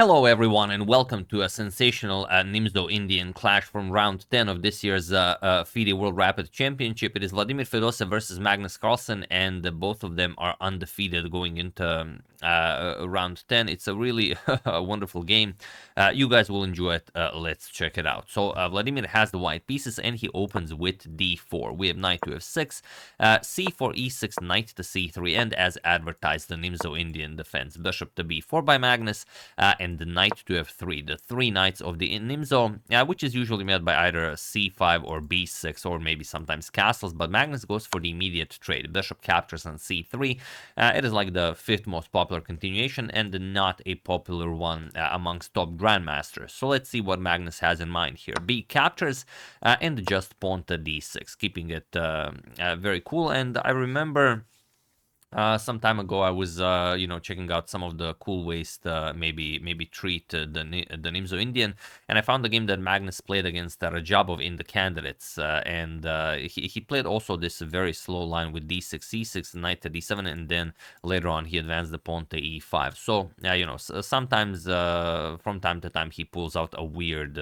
Hello everyone and welcome to a sensational Nimzo-Indian clash from round 10 of this year's FIDE World Rapid Championship. It is Vladimir Fedoseev versus Magnus Carlsen, and both of them are undefeated going into round 10. It's a really wonderful game. You guys will enjoy it. Let's check it out. So Vladimir has the white pieces and he opens with d4. We have knight to f6, c4, e6, knight to c3, and as advertised, the Nimzo-Indian defense. Bishop to b4 by Magnus, and the knight to f3, the three knights of the Nimzo, which is usually made by either c5 or b6 or maybe sometimes castles, but Magnus goes for the immediate trade. Bishop captures on c3. It is like the fifth most popular continuation and not a popular one amongst top grandmasters. So let's see what Magnus has in mind here. B captures and just pawn to d6, keeping it very cool. And I remember some time ago, I was, checking out some of the cool ways to maybe treat the Nimzo-Indian, and I found the game that Magnus played against Rajabov in the candidates, and he played also this very slow line with d6, c6, knight to d7, and then later on he advanced the pawn to e5. So, sometimes from time to time he pulls out a weird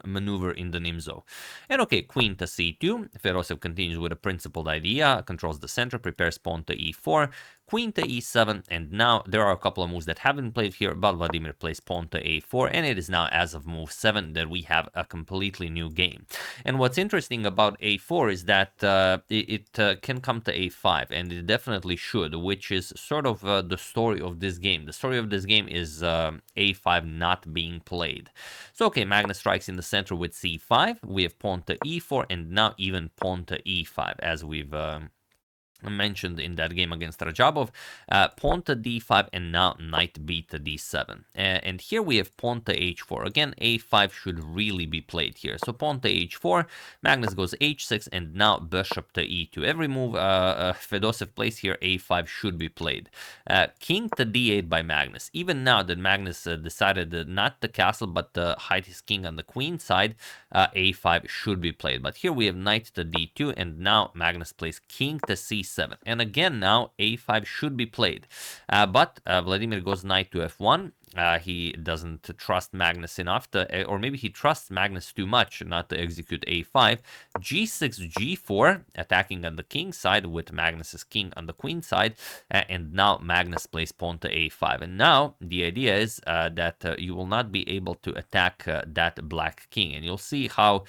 maneuver in the Nimzo. And okay, queen to c2. Fedoseev continues with a principled idea, controls the center, prepares pawn to e4, queen to e7, and now there are a couple of moves that haven't played here, but Vladimir plays pawn to a4, and it is now as of move 7 that we have a completely new game. And what's interesting about a4 is that it can come to a5, and it definitely should, which is sort of the story of this game. The story of this game is a5 not being played. So okay, Magnus strikes in the center with c5, we have pawn to e4, and now even pawn to e5, as we've mentioned in that game against Rajabov. Pawn to d5, and now knight b to d7. And here we have pawn to h4. Again, a5 should really be played here. So pawn to h4, Magnus goes h6, and now bishop to e2. Every move Fedoseev plays here, a5 should be played. King to d8 by Magnus. Even now that Magnus decided not to castle, but to hide his king on the queen side, a5 should be played. But here we have knight to d2, and now Magnus plays king to c7. And again, now a5 should be played. But Vladimir goes knight to f1. He doesn't trust Magnus enough to, or maybe he trusts Magnus too much not to execute a5. g6, g4, attacking on the king side with Magnus's king on the queen side, and now Magnus plays pawn to a5. And now the idea is that you will not be able to attack that black king, and you'll see how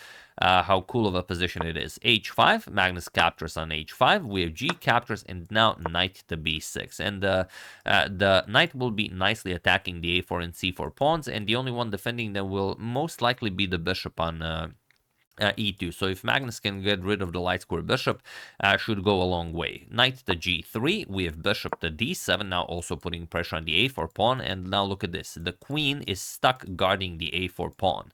cool of a position it is. h5, Magnus captures on h5, we have g captures, and now knight to b6. And the knight will be nicely attacking the a4 and c4 pawns, and the only one defending them will most likely be the bishop on e2. So if Magnus can get rid of the light square bishop, should go a long way. Knight to g3, we have bishop to d7, now also putting pressure on the a4 pawn, and now look at this. The queen is stuck guarding the a4 pawn.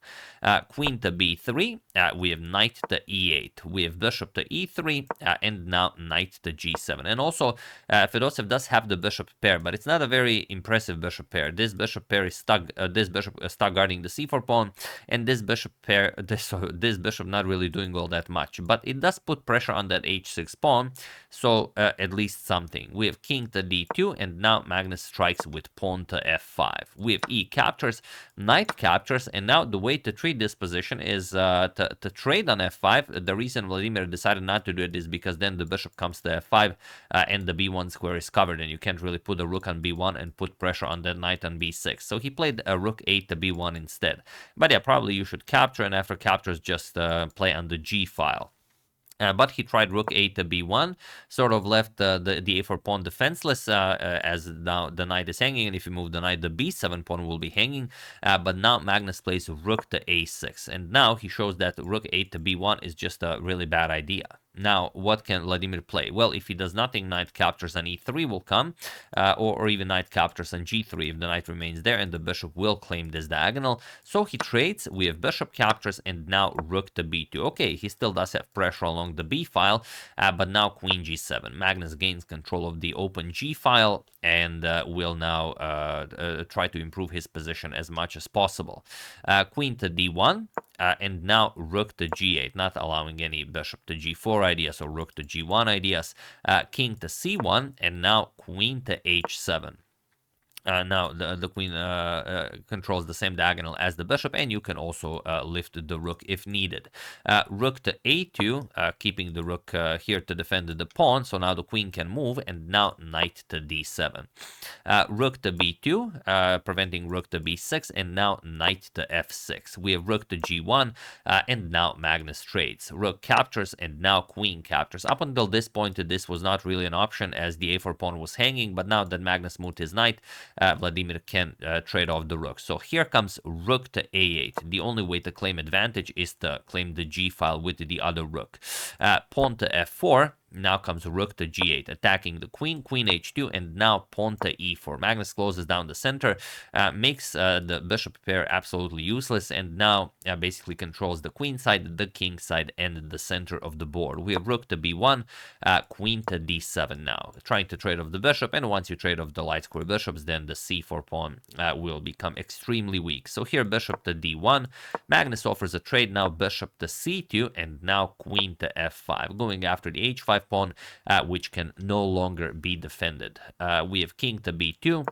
Queen to b3, we have knight to e8, we have bishop to e3, and now knight to g7. And also, Fedoseev does have the bishop pair, but it's not a very impressive bishop pair. This bishop pair is stuck, this bishop is stuck guarding the c4 pawn, and this bishop pair, this bishop not really doing all that much, but it does put pressure on that h6 pawn, so at least something. We have king to d2, and now Magnus strikes with pawn to f5. We have e captures, knight captures, and now the way to treat this position is to trade on f5. The reason Vladimir decided not to do it is because then the bishop comes to f5, and the b1 square is covered, and you can't really put a rook on b1 and put pressure on the knight on b6. So he played a rook 8 to b1 instead. But yeah, probably you should capture, and after captures just play on the g file. But he tried rook 8 to b1, sort of left the a4 pawn defenseless, as now the knight is hanging, and if you move the knight, the b7 pawn will be hanging. But now Magnus plays rook to a6, and now he shows that rook 8 to b1 is just a really bad idea. Now, what can Vladimir play? Well, if he does nothing, knight captures on e3 will come, or even knight captures on g3 if the knight remains there, and the bishop will claim this diagonal. So he trades, we have bishop captures, and now rook to b2. Okay, he still does have pressure along the b file, but now queen g7. Magnus gains control of the open g file, and will now try to improve his position as much as possible. Queen to d1, and now rook to g8, not allowing any bishop to g4 ideas or rook to g1 ideas. King to c1, and now queen to h7. Now the queen controls the same diagonal as the bishop, and you can also lift the rook if needed. Rook to a2, keeping the rook here to defend the pawn, so now the queen can move, and now knight to d7. Rook to b2, preventing rook to b6, and now knight to f6. We have rook to g1, and now Magnus trades. Rook captures, and now queen captures. Up until this point, this was not really an option as the a4 pawn was hanging, but now that Magnus moved his knight, Vladimir can trade off the rook. So here comes rook to a8. The only way to claim advantage is to claim the g file with the other rook. Pawn to f4. Now comes rook to g8, attacking the queen, queen h2, and now pawn to e4. Magnus closes down the center, makes the bishop pair absolutely useless, and now basically controls the queen side, the king side, and the center of the board. We have rook to b1, queen to d7 now, trying to trade off the bishop, and once you trade off the light square bishops, then the c4 pawn will become extremely weak. So here bishop to d1, Magnus offers a trade, now bishop to c2, and now queen to f5, going after the h5 pawn, which can no longer be defended. We have king to b2.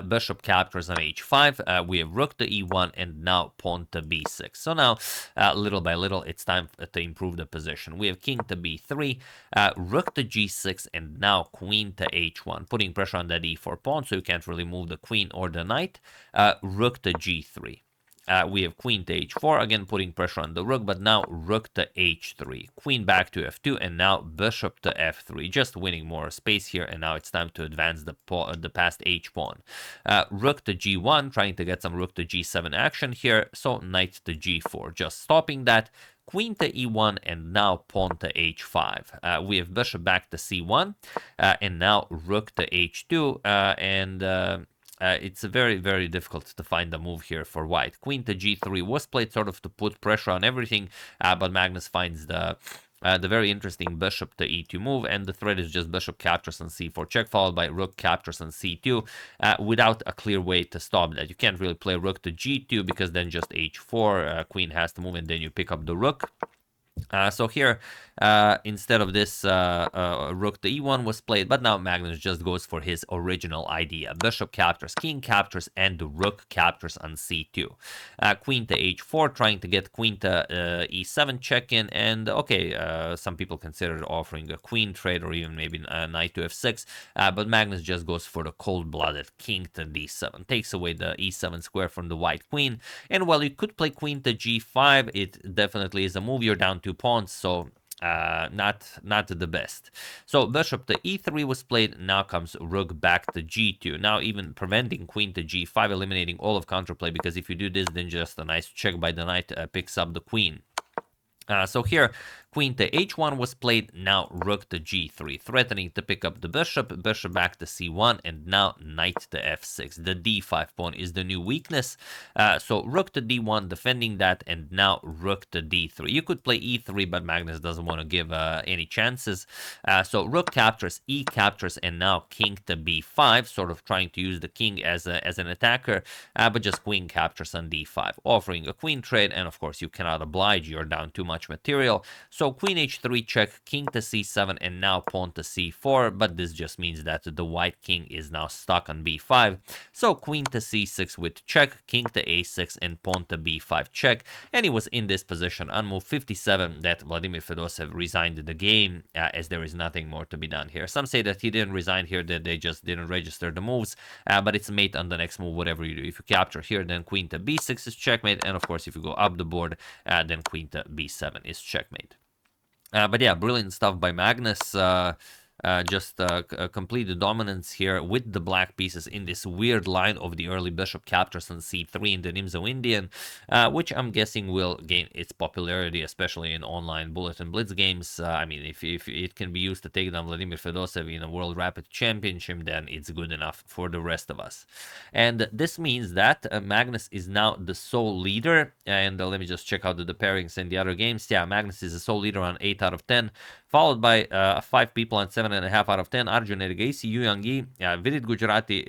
Bishop captures on h5. We have rook to e1, and now pawn to b6. So now, little by little, it's time to improve the position. We have king to b3, rook to g6, and now queen to h1, putting pressure on that e4 pawn, so you can't really move the queen or the knight. Rook to g3. We have queen to h4, again putting pressure on the rook, but now rook to h3, queen back to f2, and now bishop to f3, just winning more space here, and now it's time to advance the past h pawn. Rook to g1, trying to get some rook to g7 action here, so knight to g4, just stopping that. Queen to e1, and now pawn to h5. We have bishop back to c1, and now rook to h2, and it's very, very difficult to find a move here for white. Queen to g3 was played sort of to put pressure on everything, but Magnus finds the very interesting bishop to e2 move, and the threat is just bishop captures on c4 check, followed by rook captures on c2, without a clear way to stop that. You can't really play rook to g2 because then just h4, queen has to move, and then you pick up the rook. So here, instead of this, rook to e1 was played, but now Magnus just goes for his original idea. Bishop captures, king captures, and the rook captures on c2. Queen to h4, trying to get queen to e7 check-in, and okay, some people considered offering a queen trade or even maybe knight to f6, but Magnus just goes for the cold-blooded king to d7, takes away the e7 square from the white queen, and while you could play queen to g5, it definitely is a move. You're down 2 pawns, so not the best. So bishop to e3 was played. Now comes rook back to g2. Now even preventing queen to g5, eliminating all of counterplay, because if you do this, then just a nice check by the knight picks up the queen. So here, queen to h1 was played, now rook to g3, threatening to pick up the bishop, bishop back to c1, and now knight to f6. The d5 pawn is the new weakness, so rook to d1, defending that, and now rook to d3. You could play e3, but Magnus doesn't want to give any chances, so rook captures, e captures, and now king to b5, sort of trying to use the king as an attacker, but just queen captures on d5, offering a queen trade, and of course you cannot oblige, you're down too much material. So queen h3 check, king to c7, and now pawn to c4, but this just means that the white king is now stuck on b5. So queen to c6 with check, king to a6, and pawn to b5 check, and he was in this position on move 57 that Vladimir Fedoseev resigned the game, as there is nothing more to be done here. Some say that he didn't resign here, that they just didn't register the moves, but it's mate on the next move, whatever you do. If you capture here, then queen to b6 is checkmate, and of course if you go up the board, then queen to b7 is checkmate. But yeah, brilliant stuff by Magnus. Just complete dominance here with the black pieces in this weird line of the early bishop captures on c3 in the Nimzo-Indian, which I'm guessing will gain its popularity, especially in online bullet and blitz games. I mean, if it can be used to take down Vladimir Fedoseev in a World Rapid Championship, then it's good enough for the rest of us. And this means that Magnus is now the sole leader, and let me just check out the pairings in the other games. Yeah, Magnus is the sole leader on 8 out of 10, followed by 5 people on 7.5 out of 10, Arjun Ergaisi, Yu Yangi, Vidit Gujarati,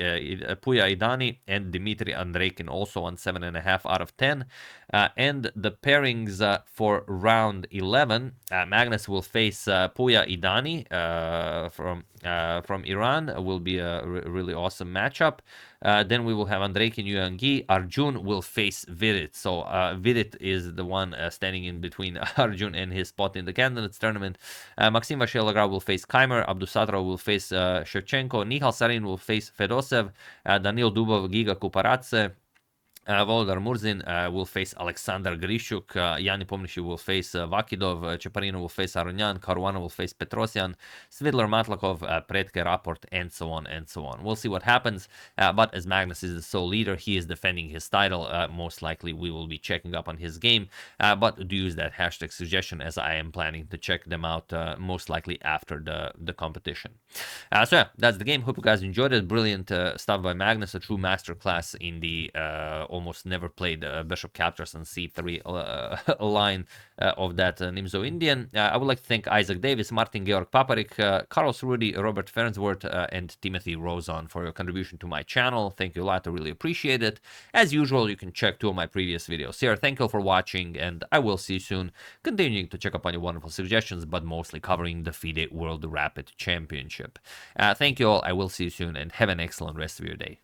Puya Idani, and Dmitry Andreikin also on 7.5 out of 10. And the pairings for round 11, Magnus will face Puya Idani from Iran. Will be a really awesome matchup. Then we will have Andrei Kinyuangi. Arjun will face Virit. So Virit is the one standing in between Arjun and his spot in the candidates tournament. Maxim Vashelagrar will face Keimer. Abdusatra will face Shevchenko. Nihal Sarin will face Fedoseev. Danil Dubov, Giga Kuparadze. Volodar Murzin will face Alexander Grishuk. Yanni Pomnishi will face Vakidov. Cheparino will face Arunyan. Caruana will face Petrosian. Svidler Matlakov, Predke Rapport, and so on and so on. We'll see what happens. But as Magnus is the sole leader, he is defending his title. Most likely we will be checking up on his game. But do use that hashtag suggestion, as I am planning to check them out most likely after the competition. So yeah, that's the game. Hope you guys enjoyed it. Brilliant stuff by Magnus. A true masterclass in the almost never played Bishop captures on c3 line of that Nimzo-Indian. I would like to thank Isaac Davis, Martin Georg Paparik, Carlos Rudy, Robert Fernsworth, and Timothy Rosen for your contribution to my channel. Thank you a lot. I really appreciate it. As usual, you can check 2 of my previous videos here. Thank you for watching, and I will see you soon, continuing to check up on your wonderful suggestions, but mostly covering the FIDE World Rapid Championship. Thank you all. I will see you soon, and have an excellent rest of your day.